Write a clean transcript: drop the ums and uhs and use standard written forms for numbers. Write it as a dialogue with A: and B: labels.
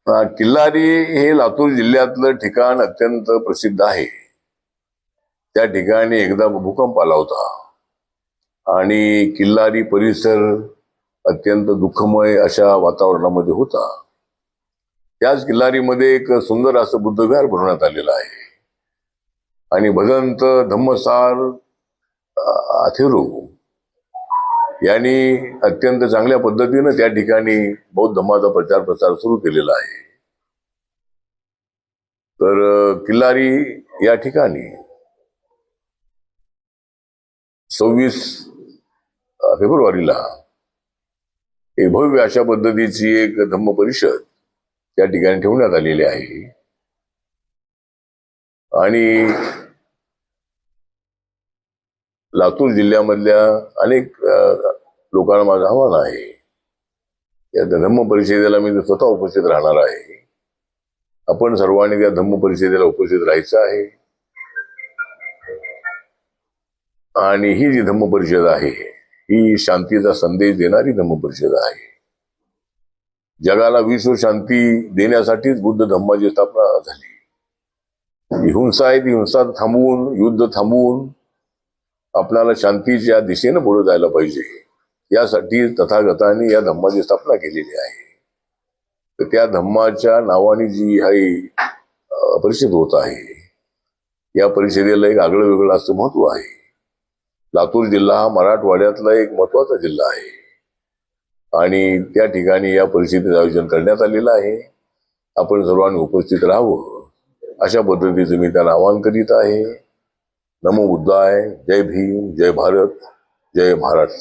A: किल्लारी हे लातूर जिल्ह्यातलं ठिकाण अत्यंत प्रसिद्ध आहे. त्या ठिकाणी एकदा भूकंप आला होता आणि किल्लारी परिसर अत्यंत दुःखमय अशा वातावरणामध्ये होता. त्याच किल्लारीमध्ये एक सुंदर असं बुद्धविहार बनवण्यात आलेलं आहे आणि भगवंत धम्मसार अथेरू यांनी अत्यंत चांगल्या पद्धतीने त्या ठिकाणी बौद्ध धर्माचा प्रचार प्रसार सुरू केलेला आहे. तर किल्लारी या ठिकाणी 26 फेब्रुवारीला एक भव्य अशा पद्धतीची एक धम्म परिषद त्या ठिकाणी ठेवण्यात आलेली आहे. आणि लातूर जिल्ह्यामधल्या अनेक लोकांना माझं आव्हान आहे, या धम्म परिषदेला मी स्वतः उपस्थित राहणार आहे. आपण सर्वांनी त्या धम्म परिषदेला उपस्थित राहायचं आहे. आणि ही जी धम्म परिषद आहे ही शांतीचा संदेश देणारी धम्म परिषद आहे. जगाला विश्व शांती देण्यासाठीच बुद्ध धम्माची स्थापना झाली. हिंसा आहे ती हिंसा थांबवून, युद्ध थांबवून आपल्याला शांतीच्या दिशेने पुढे जायला पाहिजे. यासाठी तथागतांनी या धम्माची स्थापना केलेली आहे. तर त्या धम्माच्या नावाने जी ही परिषद होत आहे, या परिषदेला एक आगळं वेगळं असं महत्व आहे. लातूर जिल्हा हा मराठवाड्यातला एक महत्वाचा जिल्हा आहे आणि त्या ठिकाणी या परिषदेचं आयोजन करण्यात आलेलं आहे. आपण सर्वांनी उपस्थित राहावं अशा पद्धतीचं मी त्यांना आवाहन करीत आहे. नमो बुद्धाय. जय भीम, जय भारत, जय महाराष्ट्र.